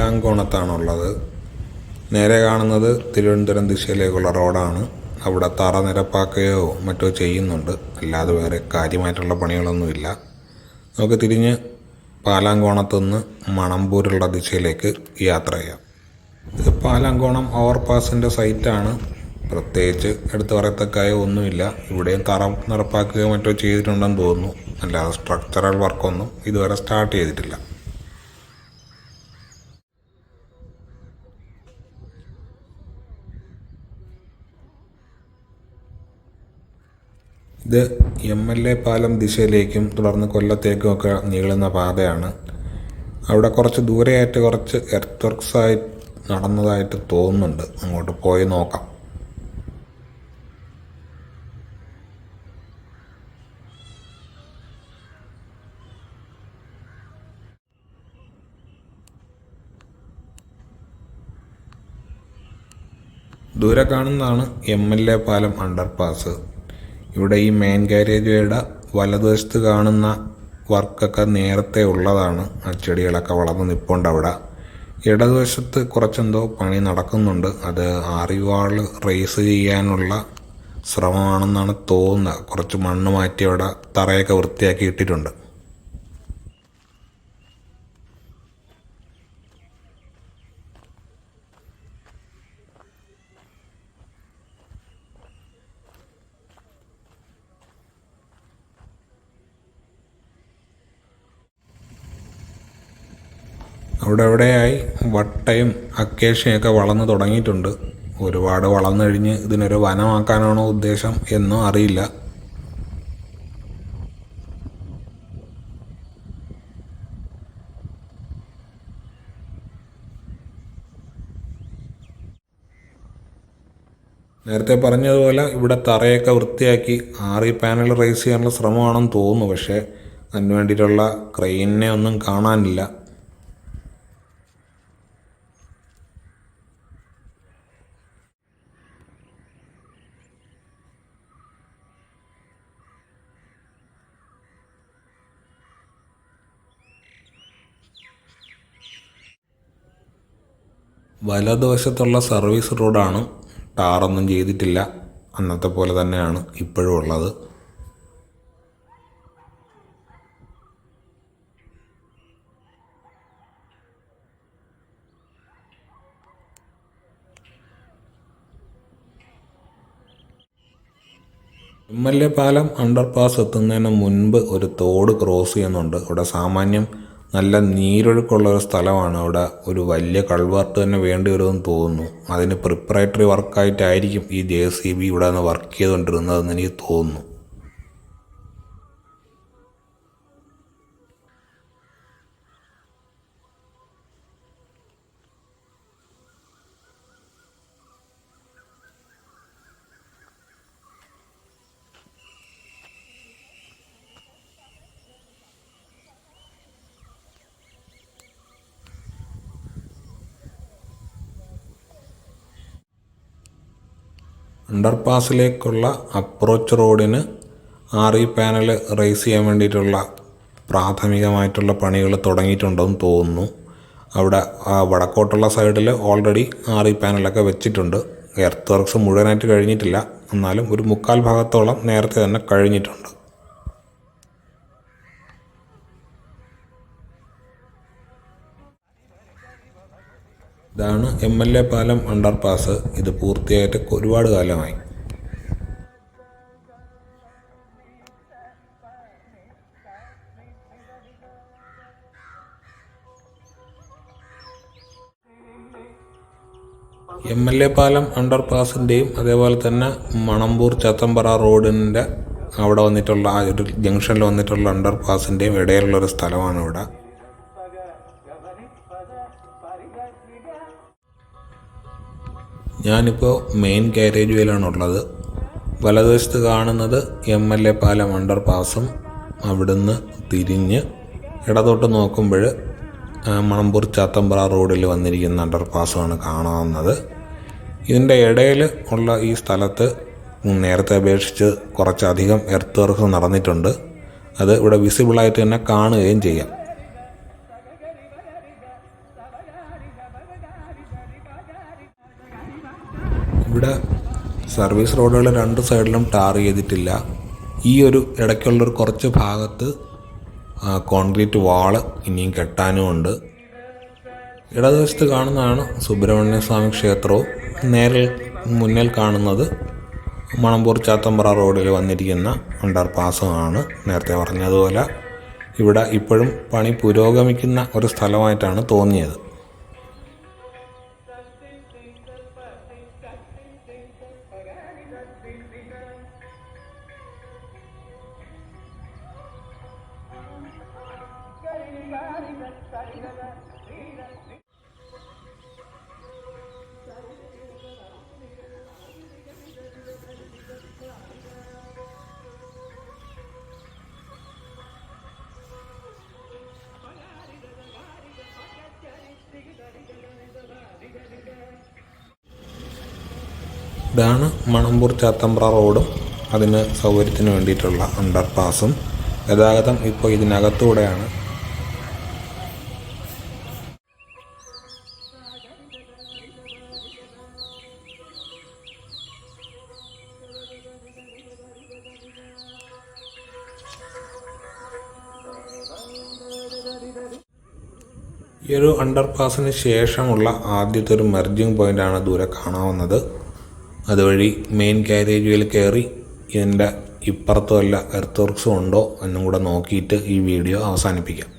പാലാങ്കോണത്താണുള്ളത്. നേരെ കാണുന്നത് തിരുവനന്തപുരം ദിശയിലേക്കുള്ള റോഡാണ്. അവിടെ തറ നിരപ്പാക്കുകയോ മറ്റോ ചെയ്യുന്നുണ്ട്, അല്ലാതെ വേറെ കാര്യമായിട്ടുള്ള പണികളൊന്നുമില്ല. നമുക്ക് തിരിഞ്ഞ് പാലാങ്കോണത്തുനിന്ന് മണമ്പൂരുള്ള ദിശയിലേക്ക് യാത്ര ചെയ്യാം. ഇത് പാലാങ്കോണം ഓവർപാസിൻ്റെ സൈറ്റാണ്. പ്രത്യേകിച്ച് എടുത്തു പറയത്തക്കായ ഒന്നുമില്ല. ഇവിടെയും തറ നിറപ്പാക്കുകയോ മറ്റോ ചെയ്തിട്ടുണ്ടെന്ന് തോന്നുന്നു, അല്ലാതെ സ്ട്രക്ചറൽ വർക്കൊന്നും ഇതുവരെ സ്റ്റാർട്ട് ചെയ്തിട്ടില്ല. ഇത് MLA പാലം ദിശയിലേക്കും തുടർന്ന് കൊല്ലത്തേക്കും ഒക്കെ നീളുന്ന പാതയാണ്. അവിടെ കുറച്ച് ദൂരെയായിട്ട് കുറച്ച് എർത്ത് വർക്ക്സായി നടന്നതായിട്ട് തോന്നുന്നുണ്ട്. അങ്ങോട്ട് പോയി നോക്കാം. ദൂരെ കാണുന്നതാണ് MLA പാലം അണ്ടർപാസ്. ഇവിടെ ഈ മെയിൻ ഗാരേജ് വേയുടെ വലതുവശത്ത് കാണുന്ന വർക്കൊക്കെ നേരത്തെ ഉള്ളതാണ്. ആ ചെടികളൊക്കെ വളർന്ന് നിൽപ്പുണ്ട് അവിടെ. ഇടതുവശത്ത് കുറച്ചെന്തോ പണി നടക്കുന്നുണ്ട്. അത് ആറിവാൾ റേസ് ചെയ്യാനുള്ള ശ്രമമാണെന്നാണ് തോന്നുന്നത്. കുറച്ച് മണ്ണ് മാറ്റി അവിടെ തറയൊക്കെ വൃത്തിയാക്കി ഇട്ടിട്ടുണ്ട്. അവിടെ എവിടെയായി വട്ടയും അക്കേഷ്യയൊക്കെ വളർന്നു തുടങ്ങിയിട്ടുണ്ട്. ഒരുപാട് വളർന്നു കഴിഞ്ഞ് ഇതിനൊരു വനമാക്കാനാണോ ഉദ്ദേശം എന്നും അറിയില്ല. നേരത്തെ പറഞ്ഞതുപോലെ ഇവിടെ തറയൊക്കെ വൃത്തിയാക്കി പാനൽ റേസ് ചെയ്യാനുള്ള ശ്രമമാണെന്ന് തോന്നുന്നു. പക്ഷേ അതിന് വേണ്ടിയിട്ടുള്ള ക്രെയിനിനെ ഒന്നും കാണാനില്ല. വലതുവശത്തുള്ള സർവീസ് റോഡാണ്. ടാറൊന്നും ചെയ്തിട്ടില്ല. അന്നത്തെ പോലെ തന്നെയാണ് ഇപ്പോഴും ഉള്ളത്. MLA പാലം അണ്ടർപാസ് എത്തുന്നതിന് മുൻപ് ഒരു തോട് ക്രോസ് ചെയ്യുന്നുണ്ട്. അവിടെ സാമാന്യം നല്ല നീരൊഴുക്കുള്ള ഒരു സ്ഥലമാണ്. അവിടെ ഒരു വലിയ കൾവർട്ട് തന്നെ വേണ്ടി വരുമെന്ന് തോന്നുന്നു. അതിന് പ്രിപ്പറേറ്ററി വർക്കായിട്ടായിരിക്കും ഈ JCB ഇവിടെ നിന്ന് വർക്ക് ചെയ്തുകൊണ്ടിരുന്നതെന്ന് എനിക്ക് തോന്നുന്നു. അണ്ടർപാസിലേക്കുള്ള അപ്രോച്ച് റോഡിന് പാനൽ റേസ് ചെയ്യാൻ വേണ്ടിയിട്ടുള്ള പ്രാഥമികമായിട്ടുള്ള പണികൾ തുടങ്ങിയിട്ടുണ്ടെന്ന് തോന്നുന്നു. അവിടെ വടക്കോട്ടുള്ള സൈഡിൽ ഓൾറെഡി പാനലൊക്കെ വെച്ചിട്ടുണ്ട്. എർത്ത് വർക്ക്സ് മുഴുവനായിട്ട് കഴിഞ്ഞിട്ടില്ല, എന്നാലും ഒരു 3/4 ഭാഗത്തോളം നേരത്തെ തന്നെ കഴിഞ്ഞിട്ടുണ്ട്. ഇതാണ് MLA പാലം അണ്ടർപാസ്. ഇത് പൂർത്തിയായിട്ട് ഒരുപാട് കാലമായി. MLA പാലം അണ്ടർപാസിൻ്റെയും അതേപോലെ തന്നെ മണമ്പൂർ ചത്തമ്പറ റോഡിൻ്റെ അവിടെ വന്നിട്ടുള്ള ആ ഒരു ജംഗ്ഷനിൽ വന്നിട്ടുള്ള അണ്ടർപാസിൻ്റെയും ഇടയിലുള്ളൊരു സ്ഥലമാണ് ഇവിടെ. ഞാനിപ്പോൾ മെയിൻ ഗാരേജ് വേയിലാണുള്ളത്. വലതുവശത്ത് കാണുന്നത് MLA പാലം അണ്ടർപാസും അവിടുന്ന് തിരിഞ്ഞ് ഇടത്തോട്ട് നോക്കുമ്പോൾ മണമ്പൂർ ചാത്തമ്പ്ര റോഡിൽ വന്നിരിക്കുന്ന അണ്ടർപാസുമാണ് കാണാവുന്നത്. ഇതിൻ്റെ ഇടയിൽ ഉള്ള ഈ സ്ഥലത്ത് നേരത്തെ അപേക്ഷിച്ച് കുറച്ചധികം എർത്ത് വർക്ക് നടന്നിട്ടുണ്ട്. അത് ഇവിടെ വിസിബിളായിട്ട് തന്നെ കാണുകയും ചെയ്യാം. ഇവിടെ സർവീസ് റോഡുകൾ രണ്ട് സൈഡിലും ടാർ ചെയ്തിട്ടില്ല. ഈ ഒരു ഇടയ്ക്കുള്ളൊരു കുറച്ച് ഭാഗത്ത് കോൺക്രീറ്റ് വാള് ഇനിയും കെട്ടാനുമുണ്ട്. ഇടതുവശത്ത് കാണുന്നതാണ് സുബ്രഹ്മണ്യ സ്വാമി ക്ഷേത്രവും നേരെ മുന്നിൽ കാണുന്നത് മണമ്പൂർ ചാത്തമ്പ്ര റോഡിൽ വന്നിരിക്കുന്ന അണ്ടർപാസുമാണ്. നേരത്തെ പറഞ്ഞതുപോലെ ഇവിടെ ഇപ്പോഴും പണി പുരോഗമിക്കുന്ന ഒരു സ്ഥലമായിട്ടാണ് തോന്നിയത്. ഇതാണ് മണമ്പൂർ ചാത്തമ്പ്ര റോഡും അതിന് സൗകര്യത്തിന് വേണ്ടിയിട്ടുള്ള അണ്ടർപാസും. ഗതാഗതം ഇപ്പോൾ ഇതിനകത്തൂടെയാണ്. ഈ ഒരു അണ്ടർപാസിന് ശേഷമുള്ള ആദ്യത്തെ ഒരു മെർജിങ് പോയിൻ്റാണ് ദൂരെ കാണാവുന്നത്. അതുവഴി മെയിൻ കാരേജ് വേയിൽ കയറി ഇതിൻ്റെ ഇപ്പുറത്തും വല്ല എർത്ത് വർക്ക്സും ഉണ്ടോ എന്നും കൂടെ നോക്കിയിട്ട് ഈ വീഡിയോ അവസാനിപ്പിക്കാം.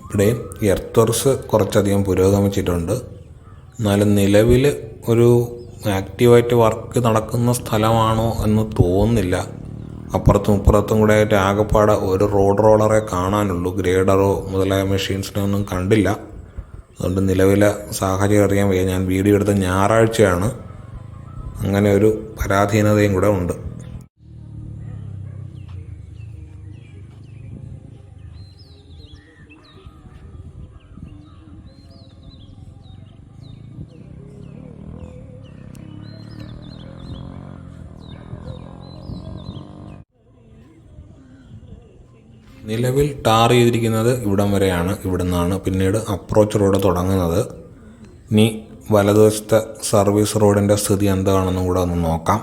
ഇവിടെയും എർത്ത് വർക്ക്സ് കുറച്ചധികം പുരോഗമിച്ചിട്ടുണ്ട്. എന്നാലും നിലവിൽ ഒരു ആക്റ്റീവായിട്ട് വർക്ക് നടക്കുന്ന സ്ഥലമാണോ എന്ന് തോന്നുന്നില്ല. അപ്പുറത്തും ഇപ്പുറത്തും കൂടെ ആയിട്ട് ആകെപ്പാടെ ഒരു റോഡ് റോളറെ കാണാനുള്ളൂ. ഗ്രേഡറോ മുതലായ മെഷീൻസിനെ ഒന്നും കണ്ടില്ല. അതുകൊണ്ട് നിലവിലെ സാഹചര്യം അറിയാൻ വയ്യ. ഞാൻ വീഡിയോ എടുത്ത ഞായറാഴ്ചയാണ്. അങ്ങനെ ഒരു പരാധീനതയും കൂടെ ഉണ്ട്. നിലവിൽ ടാർ ചെയ്തിരിക്കുന്നത് ഇവിടം വരെയാണ്. ഇവിടെ നിന്നാണ് പിന്നീട് അപ്രോച്ച് റോഡ് തുടങ്ങുന്നത്. ഇനി വലതുവശത്തെ സർവീസ് റോഡിൻ്റെ സ്ഥിതി എന്താണെന്നും കൂടെ ഒന്ന് നോക്കാം.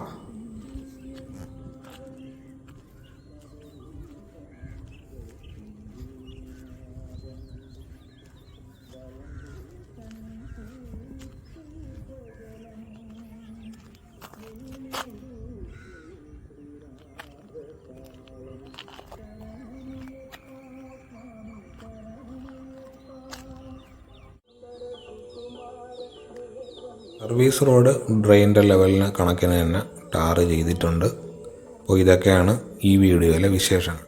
സർവീസ് റോഡ് ഡ്രെയിനിൻ്റെ ലെവലിന് കണക്കിന് തന്നെ ടാർ ചെയ്തിട്ടുണ്ട്. അപ്പോൾ ഇതൊക്കെയാണ് ഈ വീഡിയോയിലെ വിശേഷങ്ങൾ.